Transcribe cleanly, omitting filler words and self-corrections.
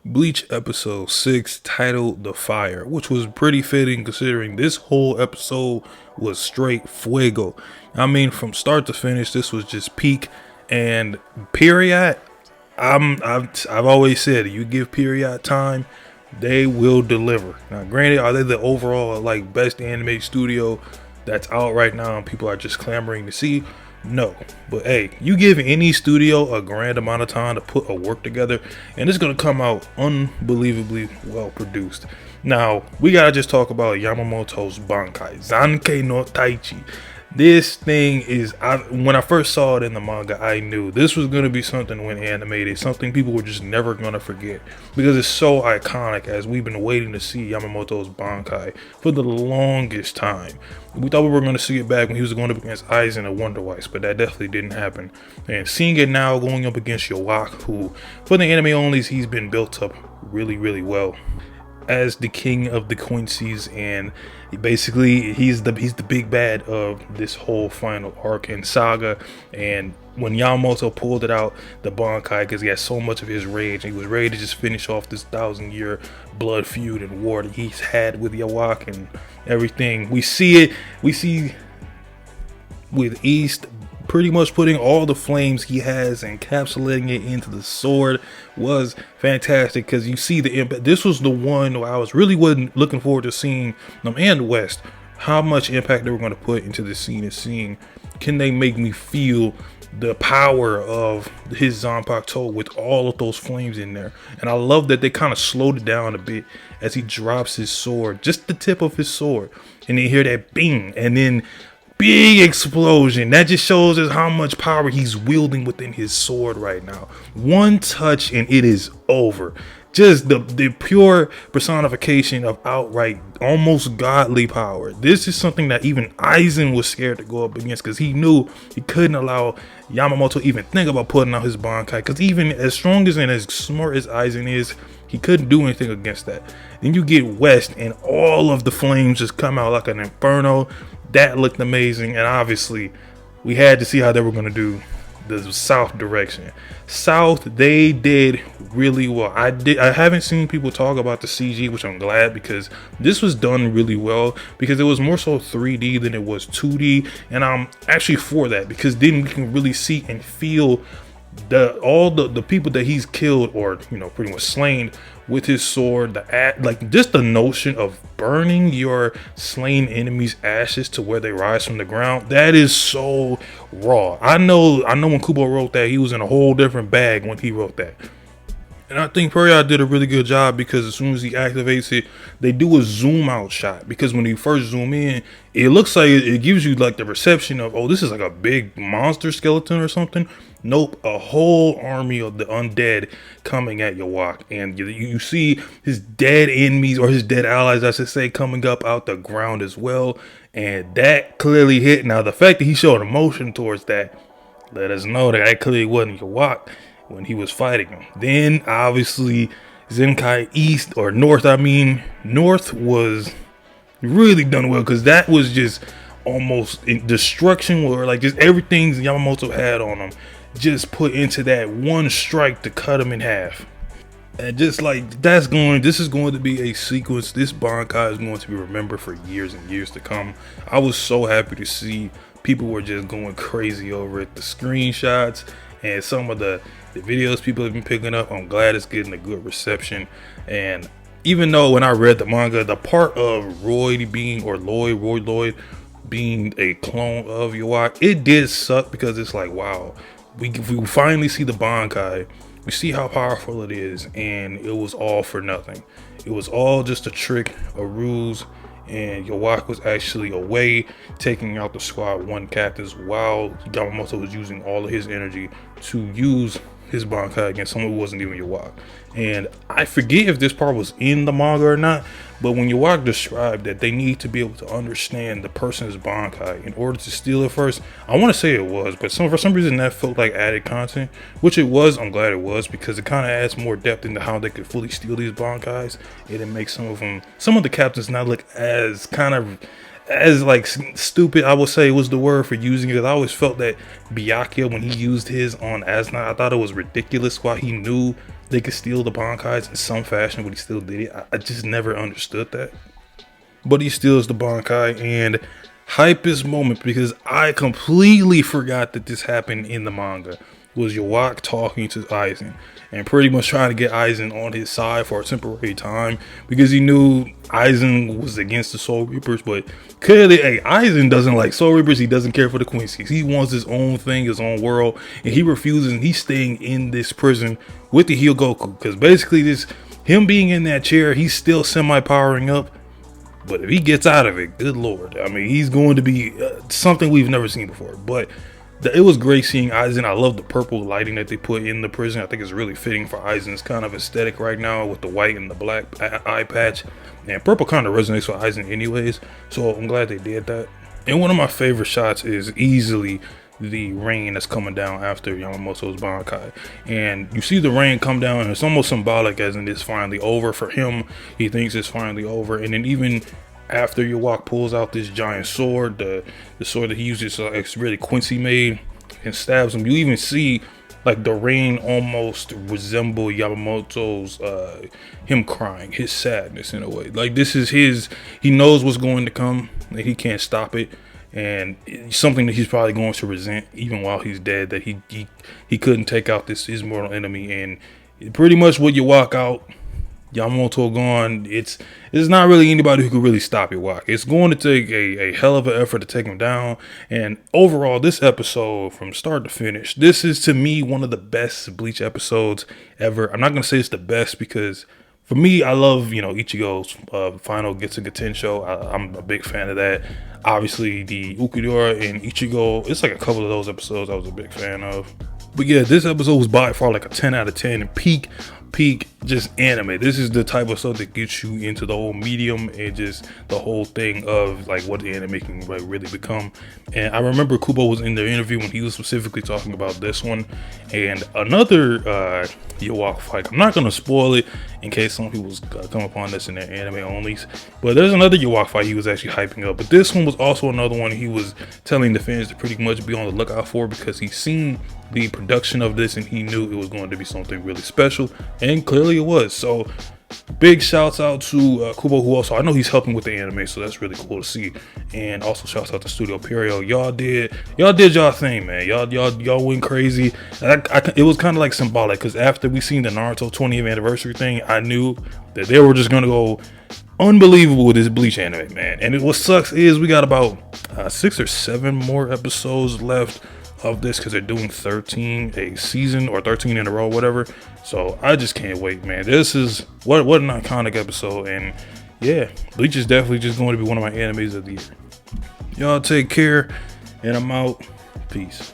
Bleach episode 6 titled The Fire, which was pretty fitting considering this whole episode was straight fuego. I mean, from start to finish, this was just peak and period. I've always said, you give period time, they will deliver. Now, granted, are they the overall like best anime studio that's out right now and people are just clamoring to see? No, but hey, you give any studio a grand amount of time to put a work together, and it's gonna come out unbelievably well produced. Now, we gotta just talk about Yamamoto's Bankai, Zankei no Taichi. This thing is, when I first saw it in the manga, I knew this was gonna be something when animated, something people were just never gonna forget because it's so iconic. As we've been waiting to see Yamamoto's Bankai for the longest time. We thought we were going to see it back when he was going up against Aizen and Wonder Weiss, but that definitely didn't happen. And seeing it now going up against Yawak, who, for the anime onlys, he's been built up really, really well as the king of the Quincy's, and basically he's the big bad of this whole final arc and saga. And when Yamamoto pulled it out, the Bankai, because he had so much of his rage, and he was ready to just finish off this 1,000-year blood feud and war that he's had with Yawak and everything. We see with East pretty much putting all the flames he has and encapsulating it into the sword was fantastic, because you see the impact. This was the one where I wasn't looking forward to seeing them and West, how much impact they were going to put into the scene and seeing, can they make me feel the power of his Zanpakuto with all of those flames in there. And I love that they kind of slowed it down a bit as he drops his sword, just the tip of his sword, and you hear that bing, and then big explosion. That just shows us how much power he's wielding within his sword right now. One touch and it is over. Just the pure personification of outright, almost godly power. This is something that even Aizen was scared to go up against, because he knew he couldn't allow Yamamoto even think about putting out his Bankai. Because even as strong as and as smart as Aizen is, he couldn't do anything against that. Then you get West and all of the flames just come out like an inferno. That looked amazing, and obviously we had to see how they were going to do the south direction. South, they did really well. I haven't seen people talk about the CG, which I'm glad, because this was done really well, because it was more so 3D than it was 2D, and I'm actually for that, because then we can really see and feel all the people that he's killed, or pretty much slain with his sword. Like just the notion of burning your slain enemies' ashes to where they rise from the ground, that is so raw. I know when Kubo wrote that, he was in a whole different bag when he wrote that. And I think Period did a really good job, because as soon as he activates it, they do a zoom out shot, because when you first zoom in, it looks like it gives you like the perception of, oh, this is like a big monster skeleton or something. Nope, a whole army of the undead coming at Yawak, and you see his dead enemies, or his dead allies I should say, coming up out the ground as well. And that clearly hit. Now the fact that he showed emotion towards that let us know that clearly wasn't Yawak when he was fighting him. Then obviously Zenkai East, or North, North was really done well, because that was just almost destruction, where like just everything Yamamoto had on him just put into that one strike to cut him in half. And just like this is going to be a sequence. This Bankai is going to be remembered for years and years to come. I was so happy to see people were just going crazy over it. The screenshots and some of the videos people have been picking up, I'm glad it's getting a good reception. And even though when I read the manga, the part of Lloyd being a clone of Yawak, it did suck, because it's like, wow, we finally see the Bankai, we see how powerful it is, and it was all for nothing. It was all just a trick, a ruse, and Yawak was actually away taking out the squad 1 captains, while Yamamoto was using all of his energy to use his Bankai against someone who wasn't even Yawak. And I forget if this part was in the manga or not, but when Yawak described that they need to be able to understand the person's Bankai in order to steal it first, I want to say it was, but for some reason that felt like added content, which it was. I'm glad it was, because it kind of adds more depth into how they could fully steal these Bankais, and it makes some of the captains not look as like stupid, I would say was the word for using it. I always felt that Byakuya, when he used his on Asna, I thought it was ridiculous why he knew they could steal the Bankais in some fashion, but he still did it. I just never understood that. But he steals the Bankai, and hypest moment, because I completely forgot that this happened in the manga, was Yawak talking to Aizen and pretty much trying to get Aizen on his side for a temporary time, because he knew Aizen was against the Soul Reapers. But clearly, hey, Aizen doesn't like Soul Reapers. He doesn't care for the Quincy's. He wants his own thing, his own world, and he refuses, and he's staying in this prison with the Hyogoku, because basically this, him being in that chair, he's still semi-powering up. But if he gets out of it, good lord, I mean, he's going to be something we've never seen before. But it was great seeing Aizen. I love the purple lighting that they put in the prison. I think it's really fitting for Aizen's kind of aesthetic right now, with the white and the black eye patch. And purple kind of resonates with Aizen anyways, so I'm glad they did that. And one of my favorite shots is easily the rain that's coming down after Yamamoto's Bankai, and you see the rain come down, and it's almost symbolic, as in it's finally over for him. He thinks it's finally over. And then even after Yawak pulls out this giant sword, the sword that he uses, it's really Quincy made, and stabs him, you even see like the rain almost resemble Yamamoto's him crying, his sadness in a way. Like this is his, he knows what's going to come, and he can't stop it. And it's something that he's probably going to resent even while he's dead, that he couldn't take out his mortal enemy. And pretty much when you walk out, Yamamoto gone, it's not really anybody who could really stop Yawak. It's going to take a hell of an effort to take him down. And overall, this episode from start to finish, this is to me one of the best Bleach episodes ever. I'm not going to say it's the best, because for me, I love, Ichigo's final Getsuga Tensho. I'm a big fan of that. Obviously, the Ukudora and Ichigo, it's like a couple of those episodes I was a big fan of. But yeah, this episode was by far like a 10 out of 10 and peak just anime. This is the type of stuff that gets you into the whole medium and just the whole thing of like what the anime can like really become. And I remember Kubo was in the interview when he was specifically talking about this one and another Yawak fight. I'm not gonna spoil it in case some people come upon this in their anime onlys, but there's another Yawak fight he was actually hyping up. But this one was also another one he was telling the fans to pretty much be on the lookout for, because he's seen the production of this and he knew it was going to be something really special, and clearly it was. So big shouts out to Kubo, who also, I know he's helping with the anime, so that's really cool to see. And also shouts out to Studio Perio. Y'all did y'all thing, man. Y'all went crazy. It was kind of like symbolic, because after we seen the Naruto 20th anniversary thing, I knew that they were just gonna go unbelievable with this Bleach anime, man. And what sucks is we got about 6 or 7 more episodes left of this, because they're doing 13 a season, or 13 in a row, whatever. So I just can't wait, man. This is what an iconic episode. And yeah, Bleach is definitely just going to be one of my animes of the year. Y'all take care, and I'm out. Peace.